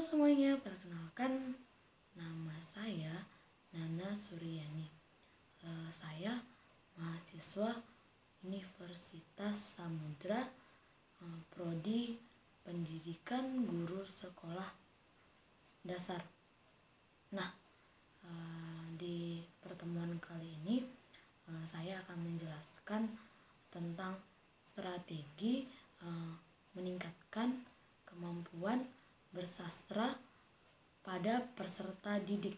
semuanya, perkenalkan nama saya Nana Suryani. Saya mahasiswa Universitas Samudra, Prodi Pendidikan Guru Sekolah Dasar. Nah, di pertemuan kali ini saya akan menjelaskan tentang strategi meningkatkan kemampuan bersastra pada peserta didik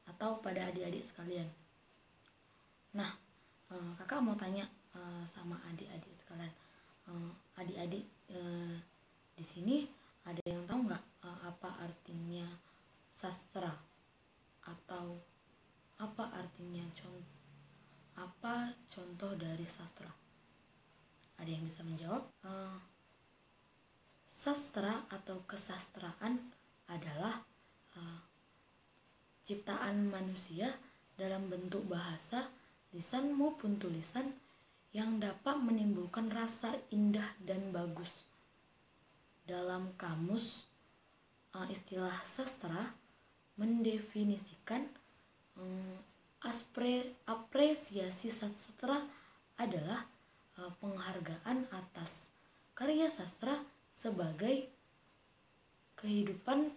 atau pada adik-adik sekalian. Nah, kakak mau tanya sama adik-adik sekalian. Adik-adik di sini ada yang tahu nggak apa artinya sastra atau apa artinya contoh dari sastra? Ada yang bisa menjawab? Sastra atau kesastraan adalah ciptaan manusia dalam bentuk bahasa, lisan maupun tulisan yang dapat menimbulkan rasa indah dan bagus. Dalam kamus, istilah sastra mendefinisikan apresiasi sastra adalah penghargaan atas karya sastra sebagai kehidupan,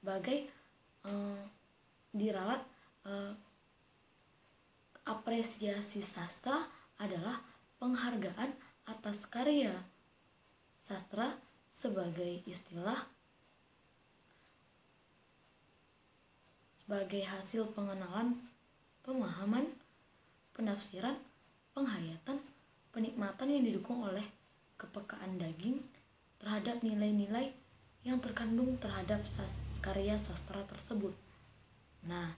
sebagai diralat. Apresiasi sastra adalah penghargaan atas karya sastra sebagai istilah, sebagai hasil pengenalan, pemahaman, penafsiran, penghayatan, penikmatan yang didukung oleh kepekaan daging terhadap nilai-nilai yang terkandung terhadap karya sastra tersebut. Nah,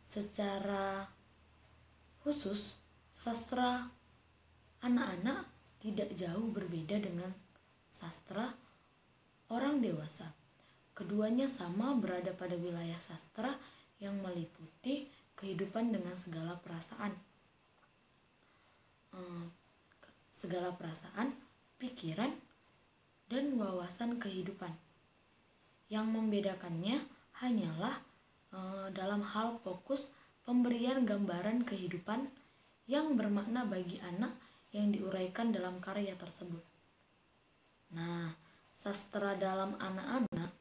secara khusus sastra anak-anak tidak jauh berbeda dengan sastra orang dewasa. Keduanya sama berada pada wilayah sastra yang meliputi kehidupan dengan segala perasaan, pikiran, dan wawasan kehidupan. Yang membedakannya hanyalah dalam hal fokus pemberian gambaran kehidupan yang bermakna bagi anak yang diuraikan dalam karya tersebut. Nah, sastra dalam anak-anak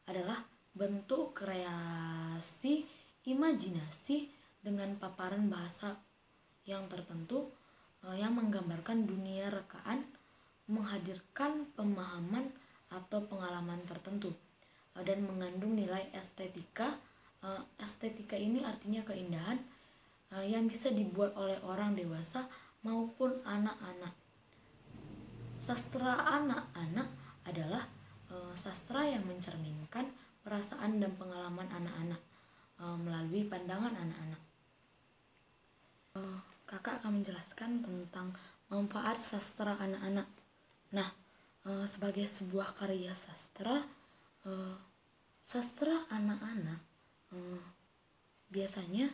adalah bentuk kreasi imajinasi dengan paparan bahasa yang tertentu yang menggambarkan dunia rekaan, menghadirkan pemahaman atau pengalaman tertentu, dan mengandung nilai estetika. Estetika ini artinya keindahan yang bisa dibuat oleh orang dewasa maupun anak-anak. Sastra anak-anak adalah sastra yang mencerminkan perasaan dan pengalaman anak-anak melalui pandangan anak-anak. Kakak akan menjelaskan tentang manfaat sastra anak-anak. Nah, sebagai sebuah karya sastra, sastra anak-anak biasanya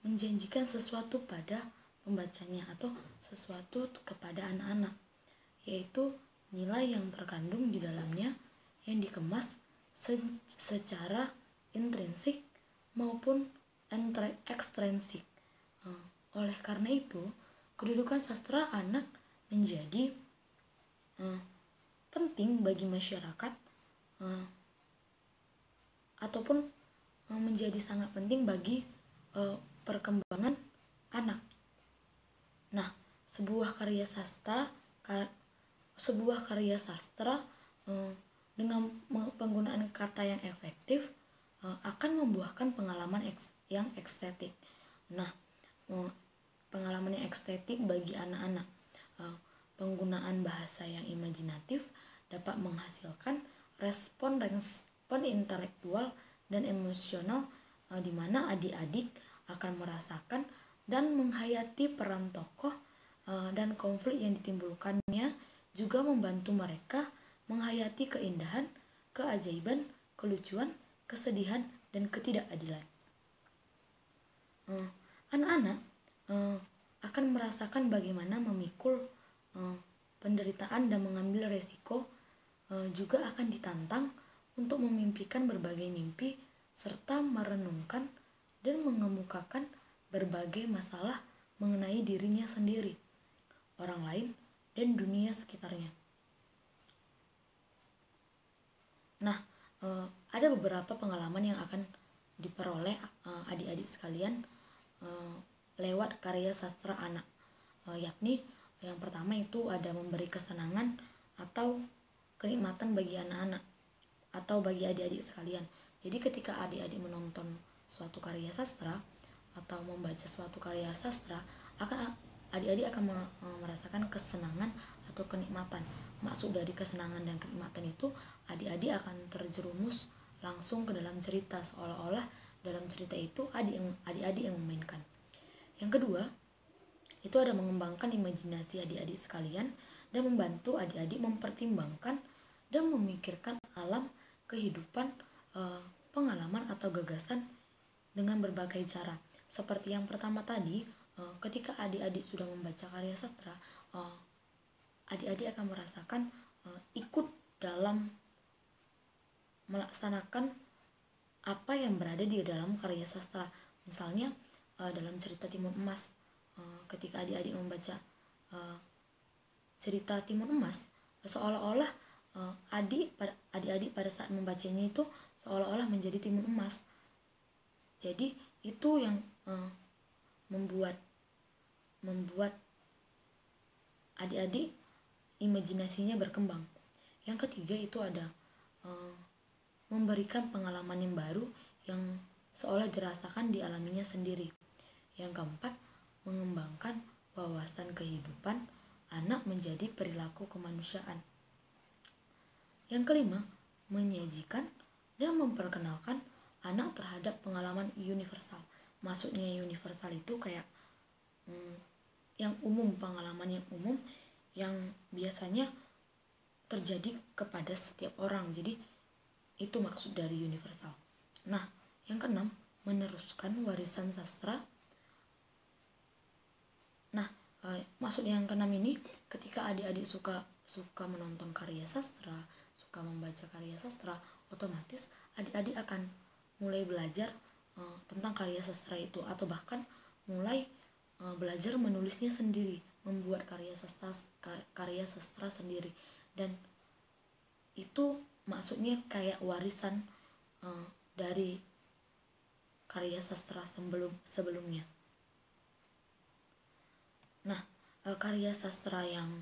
menjanjikan sesuatu pada pembacanya atau sesuatu kepada anak-anak, yaitu nilai yang terkandung di dalamnya yang dikemas secara intrinsik maupun ekstrinsik. Oleh karena itu, kedudukan sastra anak menjadi penting bagi masyarakat ataupun menjadi sangat penting bagi perkembangan anak. Nah, sebuah karya sastra dengan penggunaan kata yang efektif akan membuahkan pengalaman yang estetik. Nah, pengalaman yang estetik bagi anak-anak. Penggunaan bahasa yang imajinatif dapat menghasilkan respon intelektual dan emosional di mana adik-adik akan merasakan dan menghayati peran tokoh dan konflik yang ditimbulkannya, juga membantu mereka menghayati keindahan, keajaiban, kelucuan, kesedihan, dan ketidakadilan. Anak-anak akan merasakan bagaimana memikul penderitaan dan mengambil resiko juga akan ditantang untuk memimpikan berbagai mimpi serta merenungkan dan mengemukakan berbagai masalah mengenai dirinya sendiri, orang lain, dan dunia sekitarnya. Nah, ada beberapa pengalaman yang akan diperoleh adik-adik sekalian lewat karya sastra anak, yakni yang pertama itu ada memberi kesenangan atau kenikmatan bagi anak-anak atau bagi adik-adik sekalian. Jadi ketika adik-adik menonton suatu karya sastra atau membaca suatu karya sastra, adik-adik akan merasakan kesenangan atau kenikmatan. Maksud dari kesenangan dan kenikmatan itu, adik-adik akan terjerumus langsung ke dalam cerita, seolah-olah dalam cerita itu adik-adik yang memainkan. Yang kedua, itu ada mengembangkan imajinasi adik-adik sekalian dan membantu adik-adik mempertimbangkan dan memikirkan alam, kehidupan, pengalaman atau gagasan dengan berbagai cara. Seperti yang pertama tadi, ketika adik-adik sudah membaca karya sastra, adik-adik akan merasakan ikut dalam melaksanakan apa yang berada di dalam karya sastra. Misalnya dalam cerita Timun Emas, ketika adik-adik membaca cerita Timun Emas, seolah-olah adik-adik pada saat membacanya itu seolah-olah menjadi timun emas. Jadi itu yang membuat adik-adik imajinasinya berkembang. Yang ketiga itu ada memberikan pengalaman yang baru yang seolah dirasakan dialaminya sendiri. Yang keempat, mengembangkan wawasan kehidupan anak menjadi perilaku kemanusiaan. Yang kelima, menyajikan dan memperkenalkan anak terhadap pengalaman universal. Maksudnya universal itu kayak yang umum, pengalaman yang umum yang biasanya terjadi kepada setiap orang. Jadi itu maksud dari universal. Nah, yang keenam, meneruskan warisan sastra. Nah, maksud yang keenam ini, ketika adik-adik suka menonton karya sastra, suka membaca karya sastra, otomatis adik-adik akan mulai belajar tentang karya sastra itu, atau bahkan mulai belajar menulisnya sendiri, membuat karya sastra sendiri. Dan itu maksudnya kayak warisan dari karya sastra sebelumnya. Nah, karya sastra yang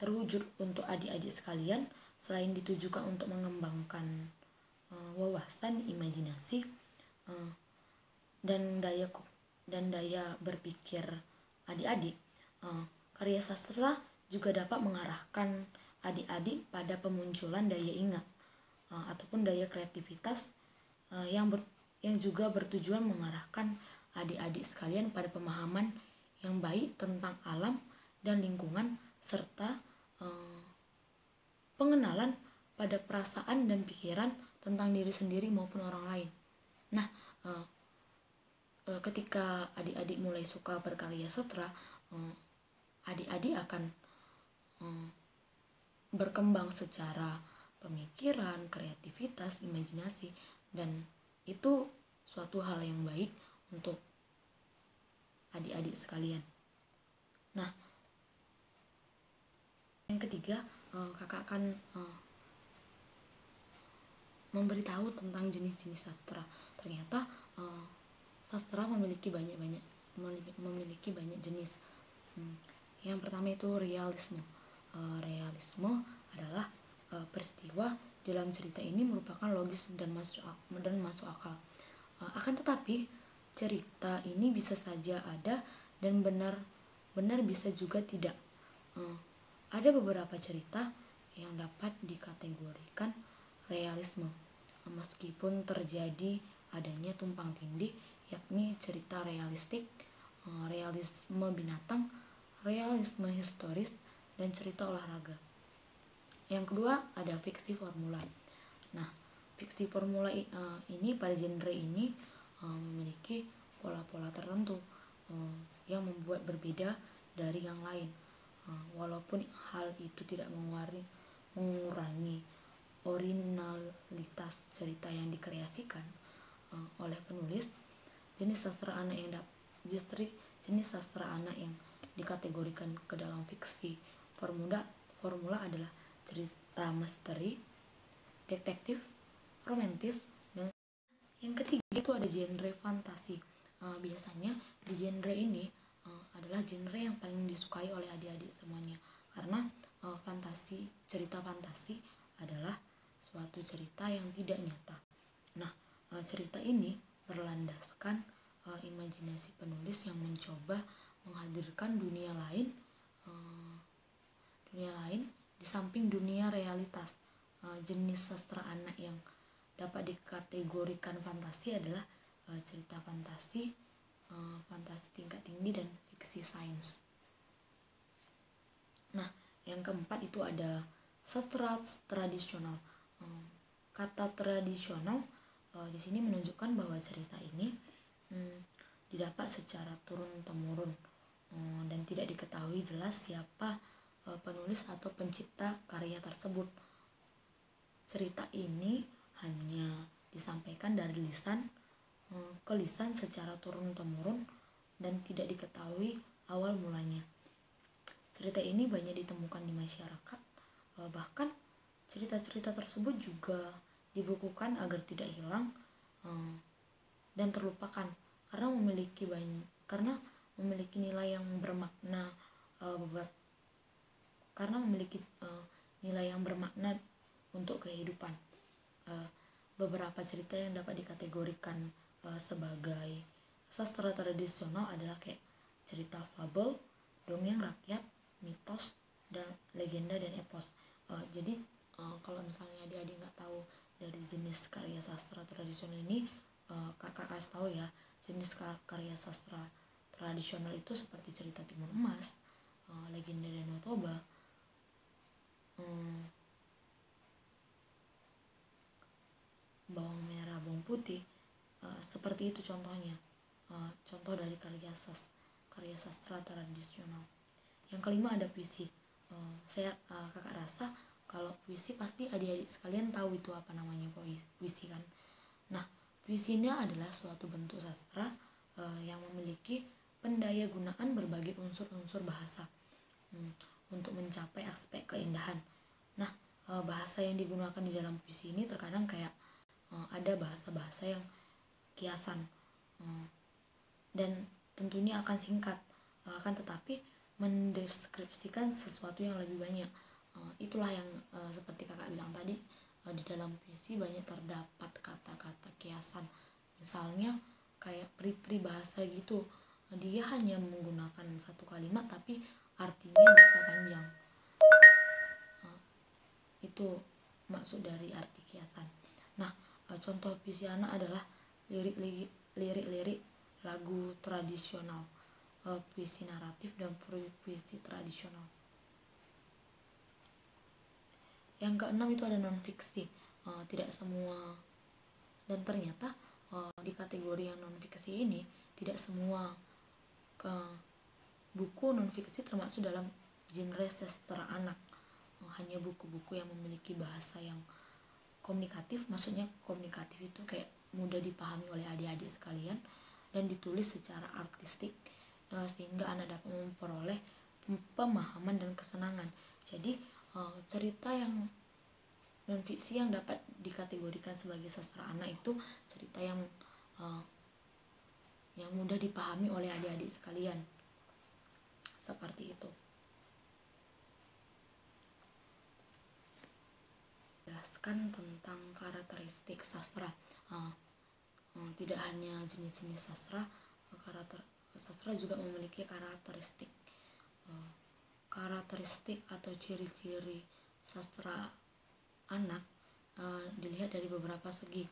terwujud untuk adik-adik sekalian, selain ditujukan untuk mengembangkan wawasan, imajinasi, dan daya berpikir adik-adik, karya sastra juga dapat mengarahkan adik-adik pada pemunculan daya ingat ataupun daya kreativitas yang juga bertujuan mengarahkan adik-adik sekalian pada pemahaman yang baik tentang alam dan lingkungan, serta pengenalan pada perasaan dan pikiran tentang diri sendiri maupun orang lain. Nah, ketika adik-adik mulai suka berkarya sastra, adik-adik akan berkembang secara pemikiran, kreativitas, imajinasi, dan itu suatu hal yang baik untuk adik-adik sekalian. Nah, yang ketiga, kakak akan memberitahu tentang jenis-jenis sastra. Ternyata sastra memiliki banyak jenis. Yang pertama itu realisme. Realisme adalah peristiwa dalam cerita ini merupakan logis dan masuk akal. Akan tetapi cerita ini bisa saja ada dan benar bisa juga tidak. Ada beberapa cerita yang dapat dikategorikan realisme meskipun terjadi adanya tumpang tindih, yakni cerita realistik, realisme binatang, realisme historis, dan cerita olahraga. Yang kedua ada fiksi formula. Nah, fiksi formula ini pada genre ini memiliki pola-pola tertentu yang membuat berbeda dari yang lain. Walaupun hal itu tidak mengurangi originalitas cerita yang dikreasikan oleh penulis, jenis sastra anak yang dikategorikan ke dalam fiksi formula adalah cerita misteri, detektif, romantis, dan yang ketiga itu ada genre fantasi. Biasanya di genre ini adalah genre yang paling disukai oleh adik-adik semuanya, karena cerita fantasi adalah suatu cerita yang tidak nyata. Nah, cerita ini berlandaskan imajinasi penulis yang mencoba menghadirkan dunia lain di samping dunia realitas. Jenis sastra anak yang dapat dikategorikan fantasi adalah cerita fantasi, fantasi tingkat tinggi, dan fiksi sains. Nah, yang keempat itu ada sastra tradisional. Kata tradisional di sini menunjukkan bahwa cerita ini didapat secara turun-temurun dan tidak diketahui jelas siapa penulis atau pencipta karya tersebut. Cerita ini hanya disampaikan dari lisan ke lisan secara turun-temurun dan tidak diketahui awal mulanya. Cerita ini banyak ditemukan di masyarakat, bahkan cerita-cerita tersebut juga dibukukan agar tidak hilang dan terlupakan karena memiliki nilai yang bermakna untuk kehidupan. Beberapa cerita yang dapat dikategorikan sebagai sastra tradisional adalah kayak cerita fabel, dongeng rakyat, mitos, dan legenda dan epos. Jadi kalau misalnya adik-adik nggak tahu dari jenis karya sastra tradisional ini, kakak kasih tahu ya, jenis karya sastra tradisional itu seperti cerita Timur Emas, legenda Danau Toba, bawang merah bawang putih, seperti itu contohnya. Contoh dari karya sastra tradisional. Yang kelima ada puisi. Kakak rasa kalau puisi pasti adik-adik sekalian tahu itu apa namanya puisi kan. Nah, puisi ini adalah suatu bentuk sastra yang memiliki pendayagunaan berbagai unsur-unsur bahasa untuk mencapai aspek keindahan. Nah, bahasa yang digunakan di dalam puisi ini terkadang kayak ada bahasa-bahasa yang kiasan dan tentunya akan singkat, akan tetapi mendeskripsikan sesuatu yang lebih banyak. Itulah yang seperti kakak bilang tadi, di dalam puisi banyak terdapat kata-kata kiasan. Misalnya kayak peribahasa gitu, dia hanya menggunakan satu kalimat tapi artinya bisa panjang. Itu maksud dari arti kiasan. Nah, contoh puisi anak adalah lirik-lirik lagu tradisional, puisi naratif, dan puisi tradisional. Yang keenam itu ada non-fiksi. Tidak semua, dan ternyata di kategori yang non-fiksi ini tidak semua buku non-fiksi termasuk dalam genre sastra anak. Hanya buku-buku yang memiliki bahasa yang komunikatif, maksudnya komunikatif itu kayak mudah dipahami oleh adik-adik sekalian dan ditulis secara artistik sehingga anak dapat memperoleh pemahaman dan kesenangan. Jadi cerita yang non-fiksi yang dapat dikategorikan sebagai sastra anak itu cerita yang mudah dipahami oleh adik-adik sekalian. Seperti itu. Jelaskan tentang karakteristik sastra. Tidak hanya jenis-jenis sastra, sastra juga memiliki karakteristik atau ciri-ciri sastra anak dilihat dari beberapa segi.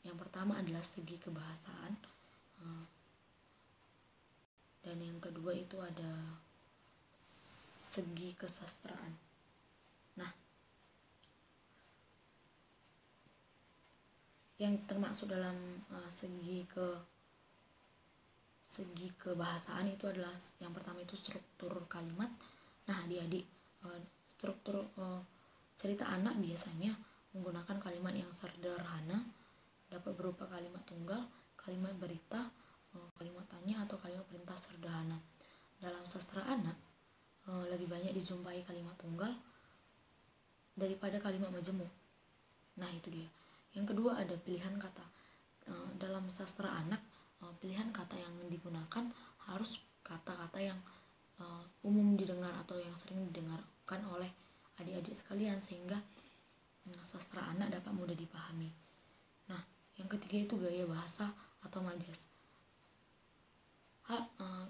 Yang pertama adalah segi kebahasaan, dan yang kedua itu ada segi kesastraan. Nah, yang termasuk dalam segi kebahasaan itu adalah yang pertama itu struktur kalimat. Nah, adik-adik, struktur Cerita anak biasanya menggunakan kalimat yang sederhana, dapat berupa kalimat tunggal, kalimat berita, kalimat tanya, atau kalimat perintah sederhana. Dalam sastra anak, lebih banyak dijumpai kalimat tunggal daripada kalimat majemuk. Nah, itu dia. Yang kedua ada pilihan kata. Dalam sastra anak, pilihan kata yang digunakan harus kata-kata yang umum didengar atau yang sering didengarkan oleh adik-adik sekalian, sehingga sastra anak dapat mudah dipahami. Nah, yang ketiga itu gaya bahasa atau majas.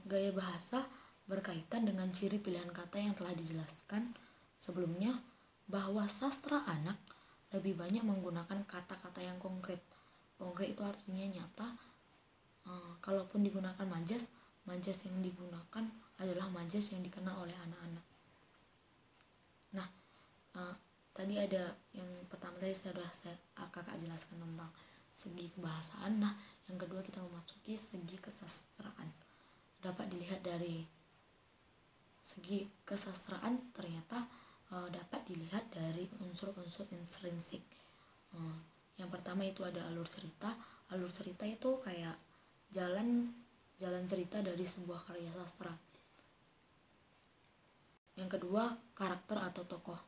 Gaya bahasa berkaitan dengan ciri pilihan kata yang telah dijelaskan sebelumnya, bahwa sastra anak lebih banyak menggunakan kata-kata yang konkret. Konkret itu artinya nyata. Kalaupun digunakan majas, majas yang digunakan adalah majas yang dikenal oleh anak-anak. Nah, tadi ada yang pertama tadi sudah kakak jelaskan tentang segi kebahasaan. Nah, yang kedua kita memasuki segi kesastraan. Dapat dilihat dari segi kesastraan, ternyata dapat dilihat dari unsur-unsur intrinsik. Yang pertama itu ada alur cerita. Alur cerita itu kayak jalan cerita dari sebuah karya sastra. Yang kedua, karakter atau tokoh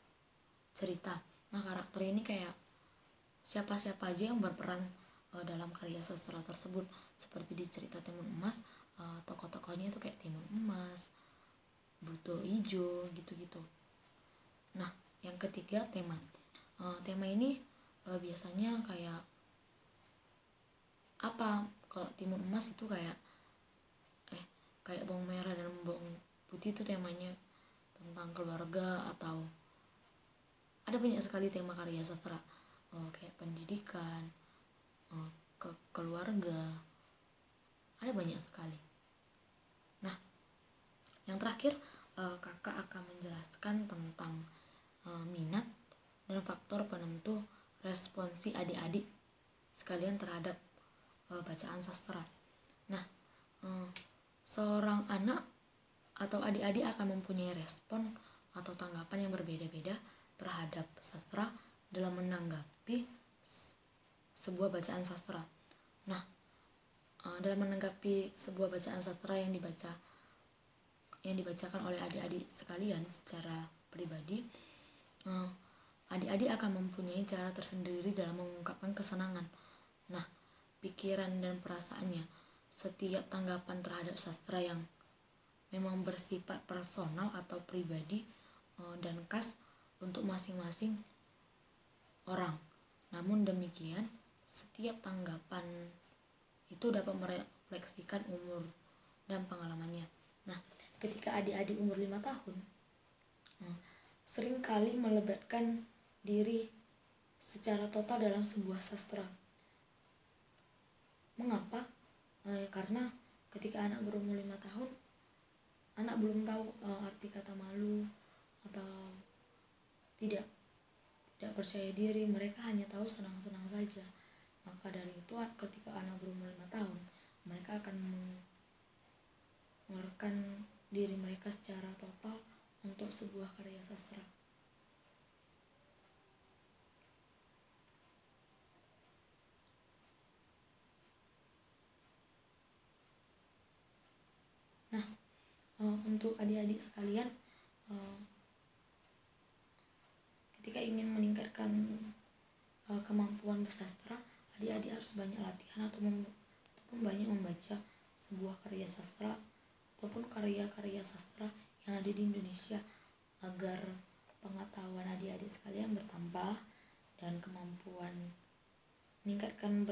cerita. Nah, karakter ini kayak siapa-siapa aja yang berperan dalam karya sastra tersebut. Seperti di cerita Timun Emas, tokoh-tokohnya itu kayak Timun Emas, Buto Ijo, gitu-gitu. Nah, yang ketiga tema. Tema ini biasanya kayak apa? Kalau Timun Emas itu kayak bawang merah dan bawang putih, itu temanya tentang keluarga, atau ada banyak sekali tema karya sastra kayak pendidikan, keluarga, ada banyak sekali. Nah, yang terakhir kakak akan menjelaskan tentang minat dan faktor penentu responsi adik-adik sekalian terhadap bacaan sastra. Nah, seorang anak atau adik-adik akan mempunyai respon atau tanggapan yang berbeda-beda terhadap sastra dalam menanggapi sebuah bacaan sastra. Nah, dalam menanggapi sebuah bacaan sastra yang dibacakan oleh adik-adik sekalian secara pribadi, adik-adik akan mempunyai cara tersendiri dalam mengungkapkan kesenangan. Nah, pikiran dan perasaannya. Setiap tanggapan terhadap sastra yang memang bersifat personal atau pribadi dan khas untuk masing-masing orang. Namun demikian, setiap tanggapan itu dapat merefleksikan umur dan pengalamannya. Nah, ketika adik-adik umur 5 tahun sering kali melibatkan diri secara total dalam sebuah sastra. Mengapa? Karena ketika anak berumur 5 tahun, anak belum tahu arti kata malu atau tidak percaya diri. Mereka hanya tahu senang-senang saja. Maka dari itu, ketika anak berumur 5 tahun, mereka akan mengeluarkan diri mereka secara total untuk sebuah karya sastra. Nah, untuk adik-adik sekalian, ketika ingin meningkatkan kemampuan bersastra, adik-adik harus banyak latihan ataupun banyak membaca sebuah karya sastra ataupun karya-karya sastra yang ada di Indonesia, agar pengetahuan adik-adik sekalian bertambah dan kemampuan meningkatkan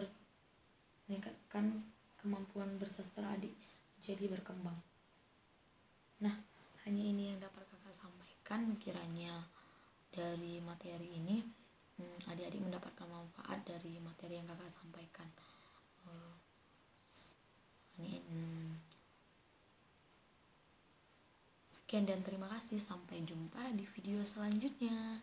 kemampuan bersastra adik jadi berkembang. Nah, hanya ini yang dapat kakak sampaikan. Kiranya dari materi ini adik-adik mendapatkan manfaat dari materi yang kakak sampaikan. Sekian dan terima kasih. Sampai jumpa di video selanjutnya.